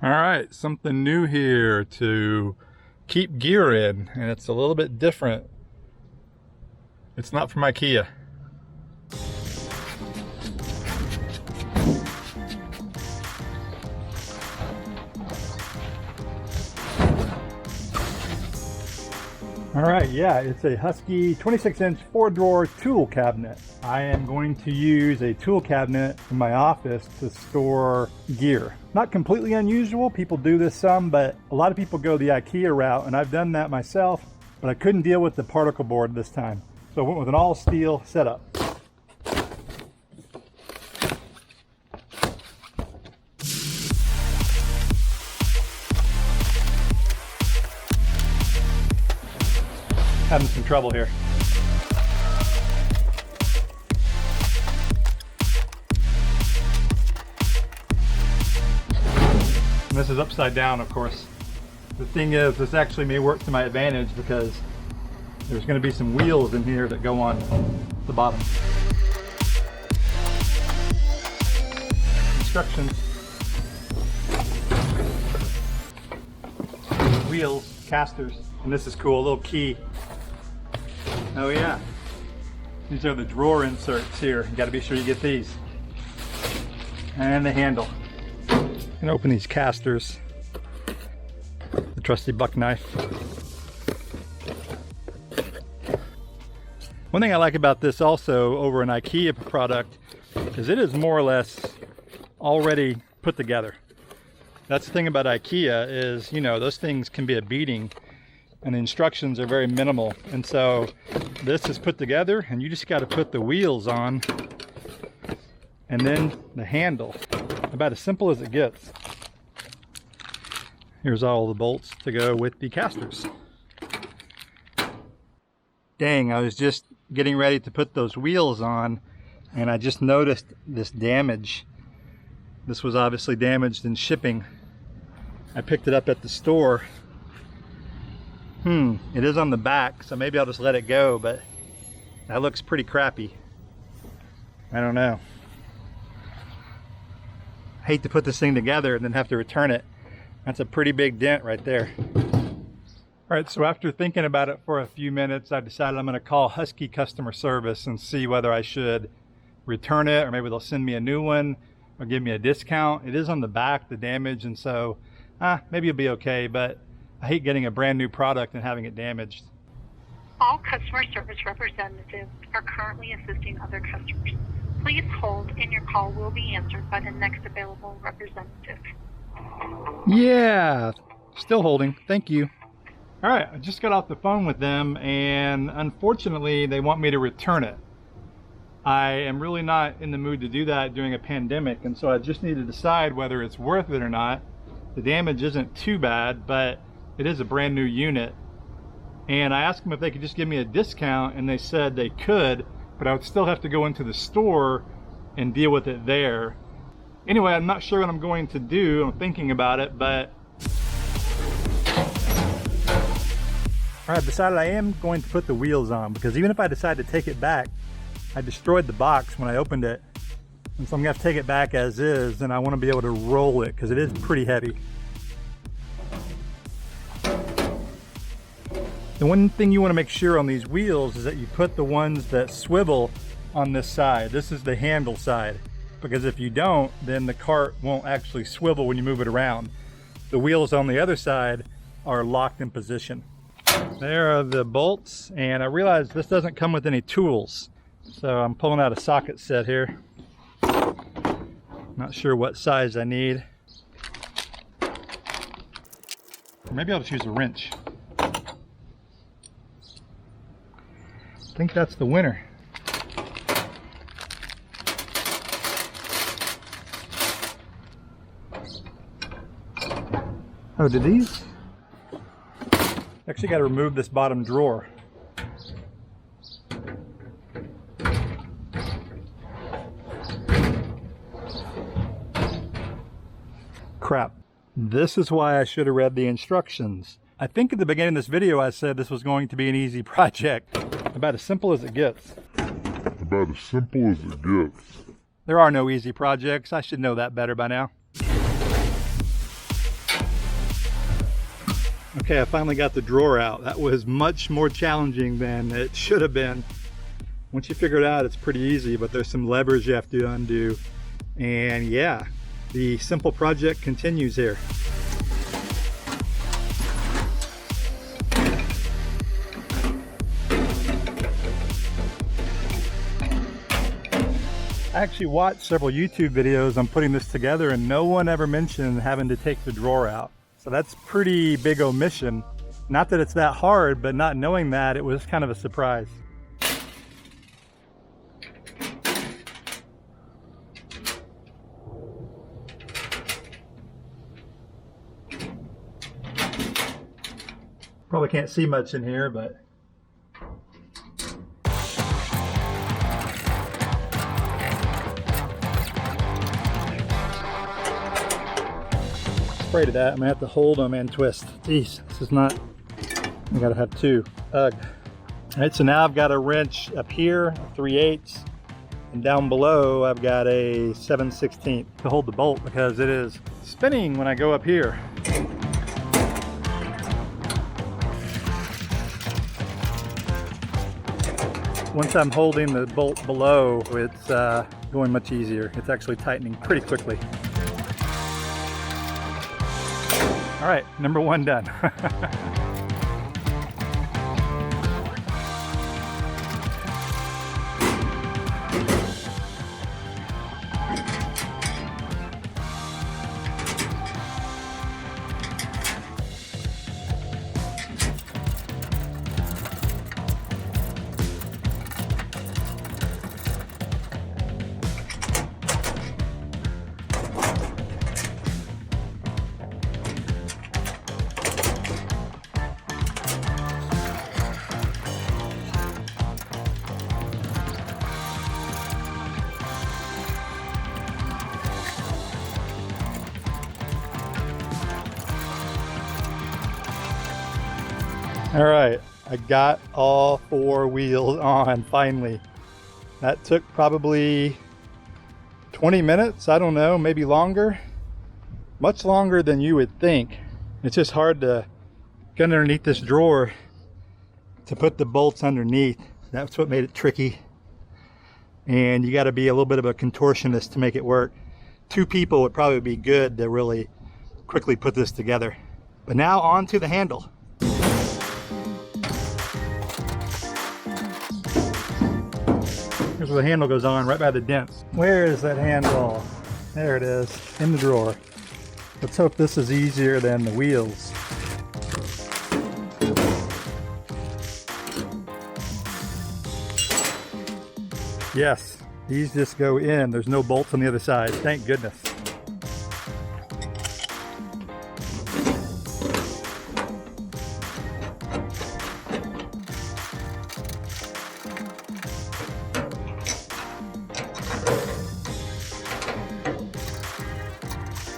All right, something new here to keep gear in, and it's a little bit different. It's not from IKEA. All right, yeah, it's a Husky 26-inch 4-drawer tool cabinet. I am going to use a tool cabinet in my office to store gear. Not completely unusual, people do this some, but a lot of people go the IKEA route, and I've done that myself, but I couldn't deal with the particle board this time. So I went with an all steel setup. Having some trouble here. And this is upside down, of course. The thing is, this actually may work to my advantage because there's going to be some wheels in here that go on the bottom. Instructions. Wheels, casters, and this is cool, a little key. Oh yeah, these are the drawer inserts here. You got to be sure you get these. And the handle. You can open these casters. The trusty buck knife. One thing I like about this also over an IKEA product is it is more or less already put together. That's the thing about IKEA is, you know, those things can be a beating and the instructions are very minimal. And so this is put together and you just got to put the wheels on and then the handle. About as simple as it gets. Here's all the bolts to go with the casters. Dang, I was just getting ready to put those wheels on and I just noticed this damage. This was obviously damaged in shipping. I picked it up at the store. It is on the back, so maybe I'll just let it go, but that looks pretty crappy. I don't know. I hate to put this thing together and then have to return it. That's a pretty big dent right there. All right, so after thinking about it for a few minutes, I decided I'm going to call Husky customer service and see whether I should return it or maybe they'll send me a new one or give me a discount. It is on the back, the damage, and so maybe it'll be okay, but I hate getting a brand new product and having it damaged. All customer service representatives are currently assisting other customers. Please hold and your call will be answered by the next available representative. Yeah, still holding. Thank you. All right, I just got off the phone with them and unfortunately they want me to return it. I am really not in the mood to do that during a pandemic, and so I just need to decide whether it's worth it or not. The damage isn't too bad, but it is a brand new unit. And I asked them if they could just give me a discount and they said they could, but I would still have to go into the store and deal with it there. Anyway, I'm not sure what I'm going to do. I'm thinking about it, but all right, I've decided I am going to put the wheels on because even if I decide to take it back, I destroyed the box when I opened it. And so I'm gonna have to take it back as is, and I wanna be able to roll it because it is pretty heavy. The one thing you wanna make sure on these wheels is that you put the ones that swivel on this side. This is the handle side, because if you don't, then the cart won't actually swivel when you move it around. The wheels on the other side are locked in position. There are the bolts, and I realized this doesn't come with any tools. So I'm pulling out a socket set here. Not sure what size I need. Or maybe I'll just use a wrench. I think that's the winner. Oh, did these? Actually got to remove this bottom drawer. Crap. This is why I should have read the instructions. I think at the beginning of this video I said this was going to be an easy project. About as simple as it gets. About as simple as it gets. There are no easy projects. I should know that better by now. Okay, I finally got the drawer out. That was much more challenging than it should have been. Once you figure it out, it's pretty easy, but there's some levers you have to undo. And yeah, the simple project continues here. I actually watched several YouTube videos on putting this together, and no one ever mentioned having to take the drawer out. So that's pretty big omission. Not that it's that hard, but not knowing that, it was kind of a surprise. Probably can't see much in here, but afraid of that. I'm gonna have to hold them and twist. Jeez, this is not, I gotta have two. Ugh. All right, so now I've got a wrench up here, 3/8, and down below I've got a 7/16 to hold the bolt because it is spinning when I go up here. Once I'm holding the bolt below, it's going much easier. It's actually tightening pretty quickly. All right, number one done. All right, I got all four wheels on finally. That took probably 20 minutes, I don't know, maybe longer. Much longer than you would think. It's just hard to get underneath this drawer to put the bolts underneath. That's what made it tricky. And you gotta be a little bit of a contortionist to make it work. Two people would probably be good to really quickly put this together. But now on to the handle. Here's where the handle goes on, right by the dents. Where is that handle? There it is, in the drawer. Let's hope this is easier than the wheels. Yes, these just go in. There's no bolts on the other side, thank goodness.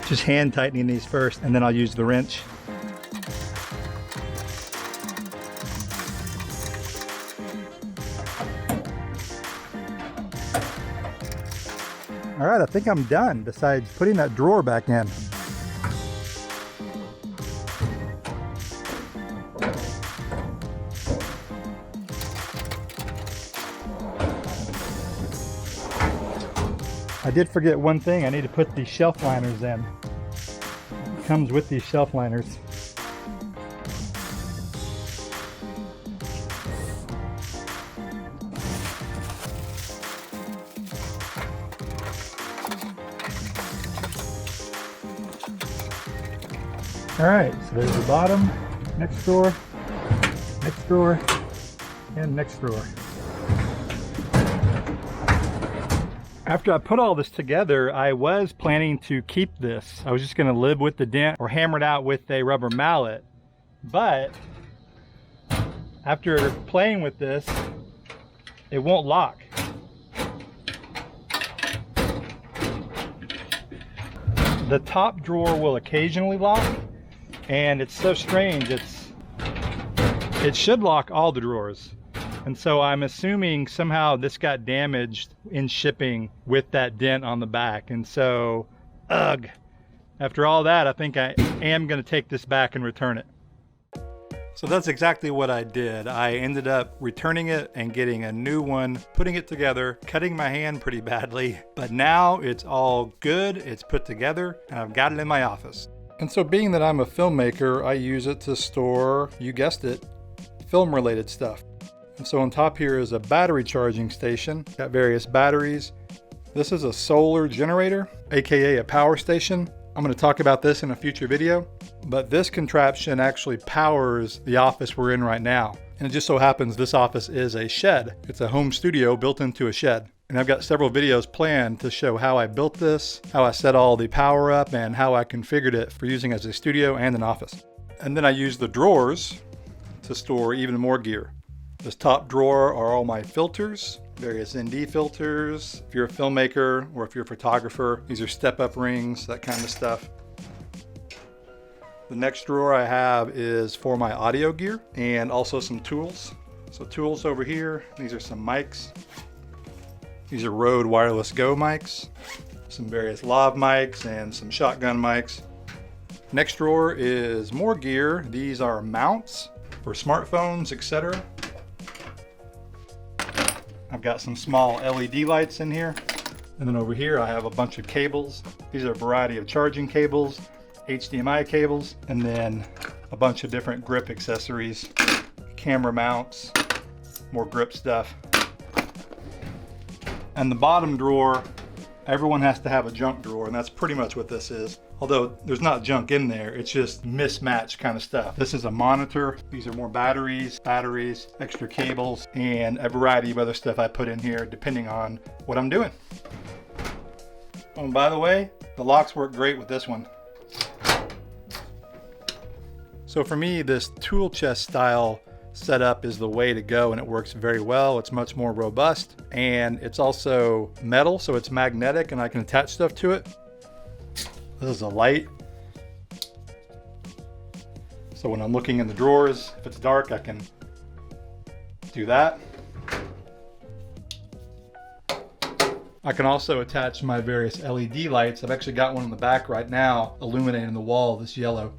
Just hand tightening these first, and then I'll use the wrench. All right, I think I'm done, besides putting that drawer back in. I did forget one thing. I need to put these shelf liners in. It comes with these shelf liners. All right, so there's the bottom, next drawer, and next drawer. After I put all this together, I was planning to keep this. I was just gonna live with the dent or hammer it out with a rubber mallet. But after playing with this, it won't lock. The top drawer will occasionally lock, and it's so strange. It should lock all the drawers. And so I'm assuming somehow this got damaged in shipping with that dent on the back. And so, ugh. After all that, I think I am gonna take this back and return it. So that's exactly what I did. I ended up returning it and getting a new one, putting it together, cutting my hand pretty badly, but now it's all good, it's put together, and I've got it in my office. And so being that I'm a filmmaker, I use it to store, you guessed it, film related stuff. And so on top here is a battery charging station, got various batteries. This is a solar generator, aka a power station. I'm going to talk about this in a future video, but this contraption actually powers the office we're in right now. And it just so happens this office is a shed. It's a home studio built into a shed. And I've got several videos planned to show how I built this, how I set all the power up, and how I configured it for using as a studio and an office. And then I use the drawers to store even more gear. This top drawer are all my filters, various ND filters. If you're a filmmaker or if you're a photographer, these are step-up rings, that kind of stuff. The next drawer I have is for my audio gear and also some tools. So tools over here, these are some mics. These are Rode Wireless Go mics, some various lav mics and some shotgun mics. Next drawer is more gear. These are mounts for smartphones, etc. I've got some small LED lights in here. And then over here I have a bunch of cables. These are a variety of charging cables, HDMI cables, and then a bunch of different grip accessories, camera mounts, more grip stuff. And the bottom drawer, everyone has to have a junk drawer, and that's pretty much what this is. Although there's not junk in there, it's just mismatched kind of stuff. This is a monitor. These are more batteries, extra cables, and a variety of other stuff I put in here depending on what I'm doing. Oh, and by the way, the locks work great with this one. So for me, this tool chest style setup is the way to go, and it works very well. It's much more robust, and it's also metal, so it's magnetic and I can attach stuff to it. This is a light, so when I'm looking in the drawers, if it's dark, I can do that. I can also attach my various LED lights. I've actually got one in the back right now illuminating the wall, this yellow.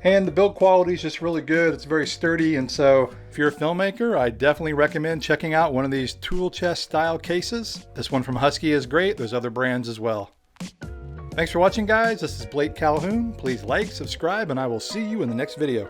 And the build quality is just really good. It's very sturdy, and so if you're a filmmaker, I definitely recommend checking out one of these tool chest style cases. This one from Husky is great. There's other brands as well. Thanks for watching, guys. This is Blake Calhoun. Please like, subscribe, and I will see you in the next video.